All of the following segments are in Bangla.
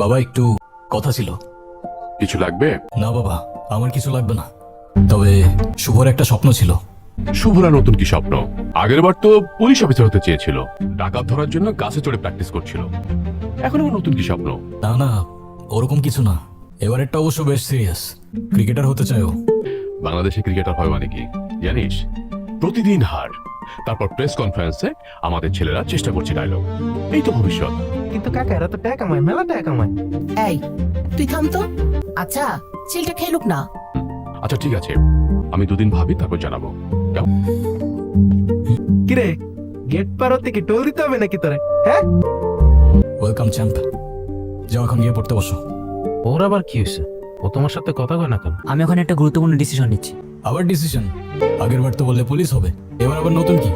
বাবা একটু কথা ছিল। কিছু লাগবে? না বাবা, আমার কিছু লাগবে না, তবে শুভর একটা স্বপ্ন ছিল। শুভরা নতুন কি স্বপ্ন? আগের বার তো পুলিশ অফিসার হতে চেয়েছিল, ডাকাত ধরার জন্য গাছে চড়ে প্র্যাকটিস করছিল। এখন আবার নতুন কি স্বপ্ন? না না, ওরকম কিছু না। এবারেরটা অবশ্য বেশ সিরিয়াস। ক্রিকেটার হতে চায় ও। বাংলাদেশে ক্রিকেটার হয় মানে কি জানিস? প্রতিদিন হার, তারপর প্রেস কনফারেন্সে আমাদের ছেলেরা চেষ্টা করছে ডায়লগ। এই তো ভবিষ্যৎ। কিন্তু কাকা এরা তো টাকা কামায়, মেলা টাকা কামায়। এই তুই থাম তো। আচ্ছা ছেলেটা খেলুক না। আচ্ছা ঠিক আছে, আমি দুদিন ভাবি তারপর জানাবো। কেমন? কিরে গেট পার থেকে টোল দিতে হবে নাকি তোরে? হ্যাঁ ওয়েলকাম চ্যাম্প। যাও এখন গিয়ে পড়তে বসো। ওর আবার কি হয়েছে? ও তোমার সাথে কথা কয় না কেন? আমি ওখানে একটা গুরুত্বপূর্ণ ডিসিশন নিচ্ছি। আবার ডিসিশন? আগের বার তো বললে পুলিশ হবে, এবার আবার নতুন কি?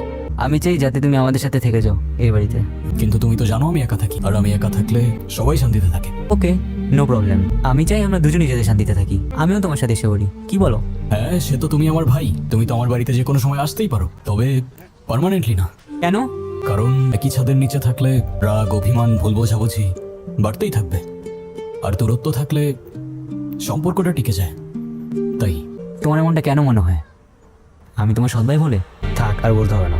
আমি চাই যাতে তুমি আমাদের সাথে থেকে যাও এই বাড়িতে। কিন্তু তুমি তো জানো আমি একা থাকি, আর আমি একা থাকলে সবাই শান্তিতে থাকে। ওকে, নো প্রবলেম। আমি চাই আমরা দুজনেই যাতে শান্তিতে থাকি। আমিও তোমার সাথে এসে পড়ি, কি বলো? হ্যাঁ, সে তো তুমি আমার ভাই, তুমি তো আমার বাড়িতে যে কোনো সময় আসতেই পারো, তবে পার্মানেন্টলি না। কেন? কারণ একই ছাদের নিচে থাকলে রাগ, অভিমান, ভুল বোঝাবুঝি বাড়তেই থাকবে, আর দূরত্ব থাকলে সম্পর্কটা টিকে যায়। তাই তোমার এমনটা কেন মনে হয়? আমি তোমার সৎ ভাই বলে? থাক, আর বলতে হবে না।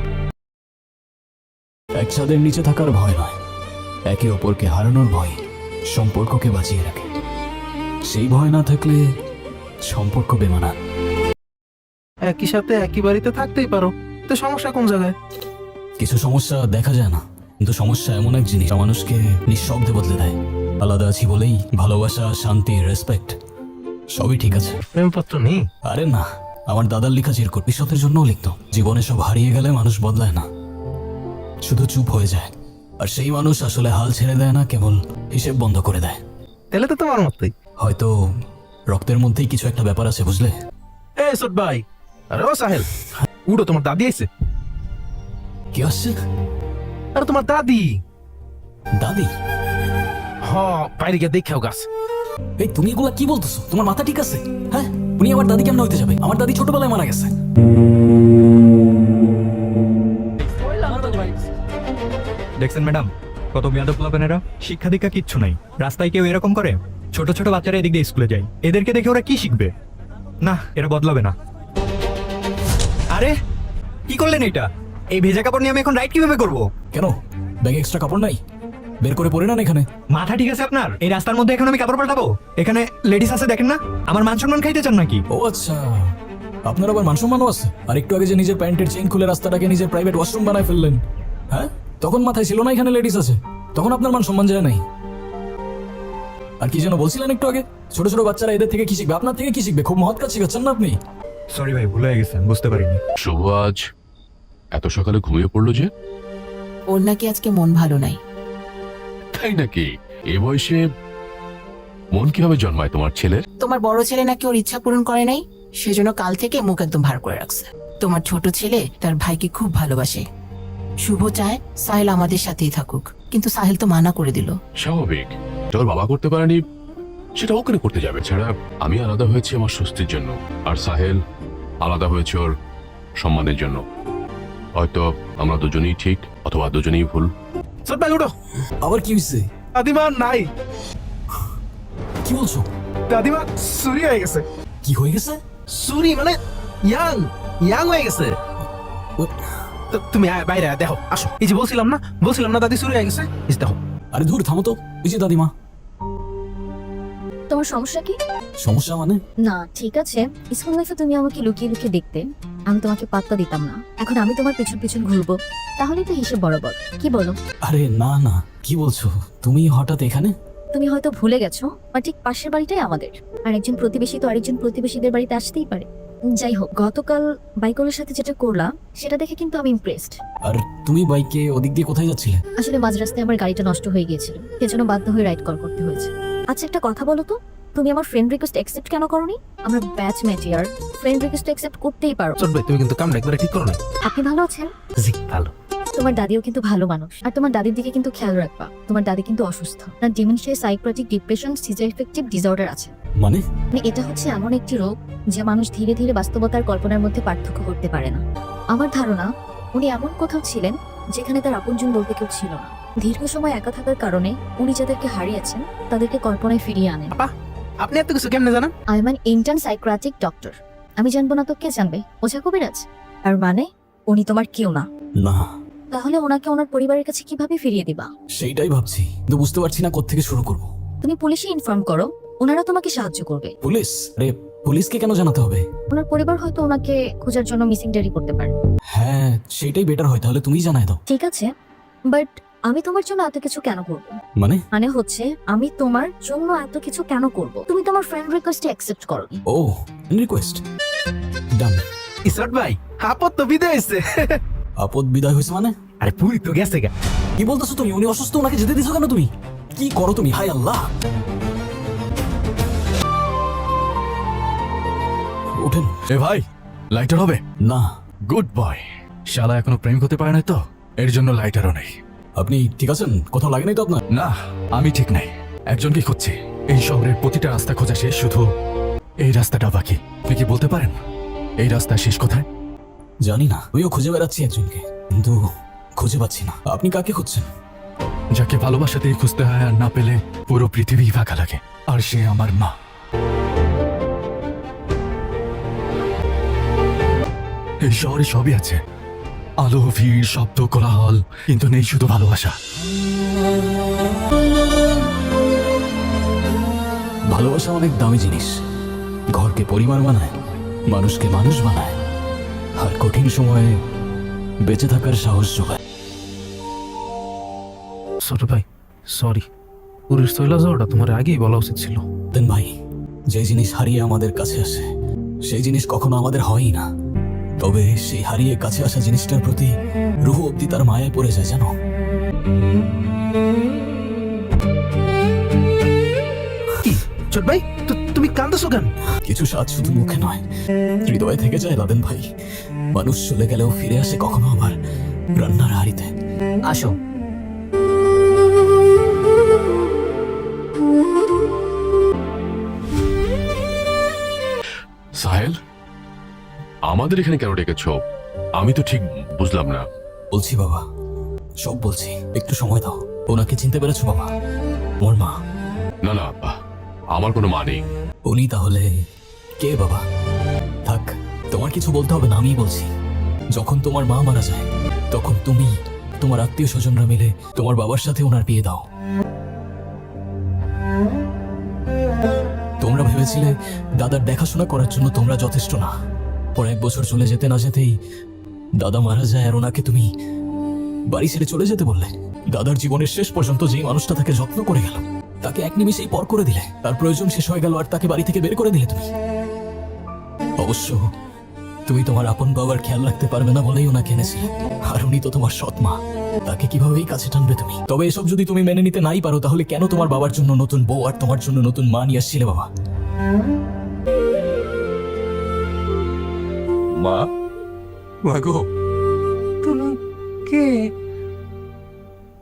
এক ছাদের নিচে থাকার ভয় নয়, একে অপরকে হারানোর ভয় সম্পর্ককে বাঁচিয়ে রাখে। সেই ভয় না থাকলে সম্পর্ক বেমানান। একই সাথে একই বাড়িতে থাকতেই পারো, তো সমস্যা কোন জায়গায়? কিছু সমস্যা দেখা যায় না, কিন্তু সমস্যা এমন এক জিনিস যা মানুষকে নিঃশব্দে বদলে দেয়। আলাদা আছি বলেই ভালোবাসা, শান্তি, রেসপেক্ট সবই ঠিক আছে। প্রেমপত্র নেই? আরে না, আমার দাদার লেখা চিরকুট ভবিষ্যতের জন্যও লিখতো। জীবনে সব হারিয়ে গেলে মানুষ বদলায় না, শুধু চুপ হয়ে যায়। আর সেই মানুষ আসলে হাল ছেড়ে দেয় না, কেবল হিসেব বন্ধ করে দেয়। তাহলে তো তোমার মতোই। হয়তো রক্তের মধ্যেই কিছু একটা ব্যাপার আছে, বুঝলে? এ সট ভাই, আরে ও সাহেল, উড়ো, তোমার দাদি আইছে। কি আসছে? আরে তোমার দাদি। দাদি? হ, বাইরে গিয়ে দেখাও গাছ। এই তুমি এগুলা কি বলতেছো? তোমার মাথা ঠিক আছে? হ্যাঁ, উনি আমার দাদি কেমন হইতে যাবে? আমার দাদি ছোটবেলায় মারা গেছে। দেখছেন ম্যাডাম, কত বেয়াদব পোলাপান এরা। শিক্ষা দীক্ষা কিচ্ছু নাই, রাস্তায় কেউ এরকম করে? ছোট ছোট বাচ্চারা এদিক দিয়ে স্কুলে যায়, এদেরকে দেখে ওরা কি শিখবে? না, এরা বদলাবে না। আরে কি করলেন এটা? এই ভেজা কাপড় নিয়ে আমি এখন রাইড কিভাবে করবো? কেন, ব্যাগে এক্সট্রা কাপড় নাই? বের করে পরে নেন এখানে। মাথা ঠিক আছে আপনার? এই রাস্তার মধ্যে এখন আমি কাপড় পাল্টাবো? এখানে লেডিস আছে, দেখেন না? আমার মান সম্মান খাইতে চান নাকি? ও আচ্ছা, আপনার আবার মান সম্মানও আছে? আর একটু আগে যে নিজের প্যান্টের চেইন খুলে রাস্তাটাকে নিজের প্রাইভেট ওয়াশরুম বানায় ফেললেন, হ্যাঁ? তখন মাথায় ছিল না এখানে লেডিস আছে? তখন আপনার মান সম্মান যায় নাই? আর কি যেন বলছিলেন একটু আগে? ছোট ছোট বাচ্চারা এদের থেকে কি শিখবে? আপনার থেকে কি শিখবে? খুব মহৎ কাজ শিখাচ্ছেন না আপনি? সরি ভাই, ভুলে গেছেন, বুঝতে পারিনি। শুভ আজ এত সকালে ঘুমিয়ে পড়লো যে? ওর নাকি আজকে মন ভালো নাই। তাই নাকি? এ বয়সে মন কিভাবে জন্মায় তোমার ছেলের? তোমার বড় ছেলে নাকি ওর ইচ্ছা পূরণ করে নাই, সেজন্য কাল থেকে মুখ একদম ভার করে রাখছে। তোমার ছোট ছেলে তার ভাইকে খুব ভালোবাসে। শুভ চায় সাহেল আমাদের সাথেই থাকুক, কিন্তু সাহেল তো মানা করে দিল। স্বাভাবিক, তোর বাবা করতে পারেনি সেটা ওখানে করতে যাবে। ছাড়া আমি আলাদা হয়েছি আমার স্বস্তির জন্য, আর সাহেল আলাদা হয়েছে ওর সম্মানের জন্য। হয়তো আমরা দুজনেই ঠিক, অথবা দুজনেই ভুল। সট ভাই উঠো। আবার কি হয়েছে? দাদিমা নাই। কি বলছো? দাদিমা সুরি হয়ে গেছে। কি হয়ে গেছে? সুরি মানে ইয়াং, ইয়াং হয়ে গেছে। তো তুমি বাইরে দেখো, আসো। এই যে বলছিলাম না দাদি সুরি হয়ে গেছে, এই যে দেখো। আরে ধুর, থামো তো। ওই যে দাদিমা। তোমার সমস্যা কি? সমস্যা মানে? না ঠিক আছে, স্কুল লাইফে তুমি আমাকে লুকিয়ে লুকিয়ে দেখতে, আমি তোমাকে পাত্তা দিতাম না। এখন আমি তোমার পিছন পিছন ঘুরবো, তাহলে তো হিসেব বরাবর। কি বলো? আরে না না, কি বলছো তুমি হঠাৎ এখানে? তুমি হয়তো ভুলে গেছো, বা ঠিক পাশের বাড়িটাই আমাদের। আর একজন প্রতিবেশী তো আরেকজন প্রতিবেশীদের বাড়িতে আসতেই পারে। যাই হোক, গতকাল বাইকলের সাথে যেটা করলাম সেটা দেখে কিন্তু আমি ইমপ্রেসড। আর তুমি বাইকে ওদিক দিয়ে কোথায় যাচ্ছিলে? আসলে মাঝ রাস্তায় আমার গাড়িটা নষ্ট হয়ে গিয়েছিল, সেজন্য বাধ্য হয়ে রাইড কল করতে হয়েছে। আচ্ছা একটা কথা বলো তো, তুমি আমার ফ্রেন্ড রিকোয়েস্ট অ্যাকসেপ্ট কেন করোনি? আমরা ব্যাচমেট ইয়ার, ফ্রেন্ড রিকোয়েস্ট অ্যাকসেপ্ট করতেই পারো। সট ভাই তুমি কিন্তু কামটা একবারে ঠিক করো না। আপনি ভালো আছেন? জি ভালো। তোমার দাদিও কিন্তু ভালো মানুষ, আর তোমার দাদির দিকে কিন্তু খেয়াল রাখবা। তোমার দাদি কিন্তু অসুস্থ, না ডিমেনশিয়া, সাইকোটিক ডিপ্রেশন, সিজোএফেক্টিভ ডিসঅর্ডার আছে। মানে? মানে এটা হচ্ছে এমন একটি রোগ যে মানুষ ধীরে ধীরে বাস্তবতার কল্পনার মধ্যে পার্থক্য করতে পারে না। আমার ধারণা উনি এমন কোথাও ছিলেন যেখানে তার আপনজন বলতে কেউ ছিল না। দীর্ঘ সময় একা থাকার কারণে উনি যাদেরকে হারিয়েছেন তাদেরকে কল্পনায় ফিরিয়ে আনেন। আপা আপনি এত কিছু কেমনে জানেন? I am an intern psychiatric doctor. আমি জানবো না তো কে জানবে? ওঝা কবিরাজ? আর মানে উনি তোমার কেউ না। না, তাহলে ওনাকে ওনার পরিবারের কাছে কিভাবে ফিরিয়ে দিবা? সেইটাই ভাবছি, কিন্তু বুঝতে পারছি না কোত্থেকে শুরু করব। তুমি পুলিশে ইনফর্ম করো, ওনারা তোমাকে সাহায্য করবে। পুলিশ? আরে পুলিশকে কেন জানাতে হবে? ওনার পরিবার হয়তো ওনাকে খোঁজার জন্য মিসিং ডায়েরি করতে পারে। হ্যাঁ, সেটাই বেটার হয়, তাহলে তুমিই জানাই দাও। ঠিক আছে, বাট আমি তোমার জন্য এত কিছু কেন করব? মানে? মানে হচ্ছে আমি তোমার জন্য এত কিছু কেন করব? তুমি তোমার ফ্রেন্ড রিকোয়েস্ট অ্যাকসেপ্ট করো। ও, রিকোয়েস্ট ডান। ইসরাত ভাই আপদ তো বিদায় হয়েছে। আপদ বিদায় হয়েছে মানে? আরে পুরি তো গেছে গা। কি বলতেছো তুমি? উনি অসুস্থ, ওনাকে যেতে দিছো কেন তুমি? কি করো তুমি? হায় আল্লাহ! ওঠেন। এ ভাই, লাইটার হবে? না। Good boy. শালা এখনো প্রেমিক হতে পারে নাই তো, এর জন্য লাইটারও নেই। আপনি ঠিক আছেন? কোথাও লাগে নাই তো আপনার? না, আমি ঠিক নাই। একজনকে খুঁজছি। এই শহরের প্রতিটা রাস্তা খোঁজা শেষ, শুধু এই রাস্তাটা বাকি। আপনি কি বলতে পারেন এই রাস্তা শেষ কোথায়? জানি না, আমিও খুঁজে বেড়াচ্ছি একজনকে, কিন্তু খুঁজে পাচ্ছি না। আপনি কাকে খুঁজছেন? যাকে ভালোবাসাতেই খুঁজতে হয়, আর না পেলে পুরো পৃথিবী ফাঁকা লাগে। আর সে আমার মা। এই শহরে সবই আছে, আলো, ভিড়, শব্দ, কোলাহল, কিন্তু নেই শুধু ভালোবাসা। ভালোবাসা অনেক দামি জিনিস। ঘরকে পরিবার বানায়, মানুষকে মানুষ বানায়, আর কঠিন সময়ে বেঁচে থাকার সাহস যোগায়। ছোট ভাই সরি, পুরুষ চলে যাওয়াটা তোমার আগেই বলা উচিত ছিল। দেন ভাই, যে জিনিস হারিয়ে আমাদের কাছে আসে সেই জিনিস কখনো আমাদের হয়ই না, তবে সেই হারিয়ে কাছে আসা জিনিসটার প্রতি রুহ অব্দি তার মায়ায় পড়ে যায়, জানো? কি ছোট ভাই, তুমি কান্দছো কেন? কিছু স্বাদ শুধু মুখে নয়, হৃদয়ে থেকে যায় লাদেন ভাই। মানুষ চলে গেলেও ফিরে আসে কখনো আবার রান্নার হাড়িতে। আসো। সাহেল, আমাদের এখানে কেন ডেকেছ? আমি তো ঠিক বুঝলাম না। বলছি বাবা, সব বলছি, একটু সময় দাও। ওনাকে চিনতে পেরেছো বাবা? ওর মা। না না, আমার কোনো মা নেই। উনি তাহলে কে বাবা? থাক, তোমার কিছু বলতে হবে না, আমিই বলছি। যখন তোমার মা মারা যায়, তখন তুমি, তোমার আত্মীয় স্বজনরা মিলে তোমার বাবার সাথে ওনার বিয়ে দাও। তোমরা ভেবেছিলে দাদার দেখাশোনা করার জন্য তোমরা যথেষ্ট না। পর 1 বছর চলে যেতে না যেতেই দাদা মারা যায়, আর ওনাকে তুমি বাড়ি ছেড়ে চলে যেতে বললে। দাদার জীবনের শেষ পর্যন্ত যেই মানুষটা তাকে যত্ন করে গেল, তাকে এক নিমিষেই পর করে দিলে। তার প্রয়োজন শেষ হয়ে গেল আর তাকে বাড়ি থেকে বের করে দিলে তুমি। অবশ্য তুমি তোমার আপন বাবার খেয়াল রাখতে পারবে না বলেই ওনাকে এনেছিলে, আর উনি তো তোমার সৎ মা, তাকে কিভাবেই কাছে টানবে তুমি? তবে এসব যদি তুমি মেনে নিতে নাই পারো, তাহলে কেন তোমার বাবার জন্য নতুন বউ আর তোমার জন্য নতুন মা নিয়ে আসছিলে বাবা? মা, মা গো, তুমি কে?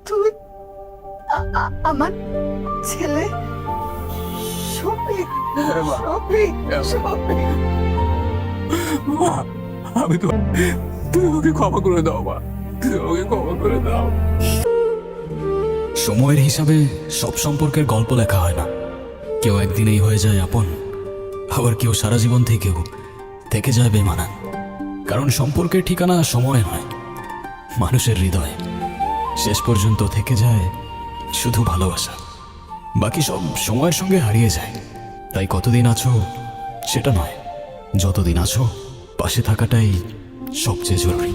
তুমি আমার ছেলে শফিক। শফিক, শফিক। মা, আমি তো, তুমি ওকে ক্ষমা করে দাও মা, তুমি ওকে ক্ষমা করে দাও। সময়ের হিসাবে সব সম্পর্কের গল্প লেখা হয় না। কেউ একদিনেই হয়ে যায় আপন, আবার কেউ সারা জীবন থেকে যায় বেমানান। কারণ সম্পর্কের ঠিকানা সময় নয়, মানুষের হৃদয়। শেষ পর্যন্ত থেকে যায় শুধু ভালোবাসা, বাকি সব সময়ের সঙ্গে হারিয়ে যায়। তাই কতদিন আছো সেটা নয়, যতদিন আছো পাশে থাকাটাই সবচেয়ে জরুরি।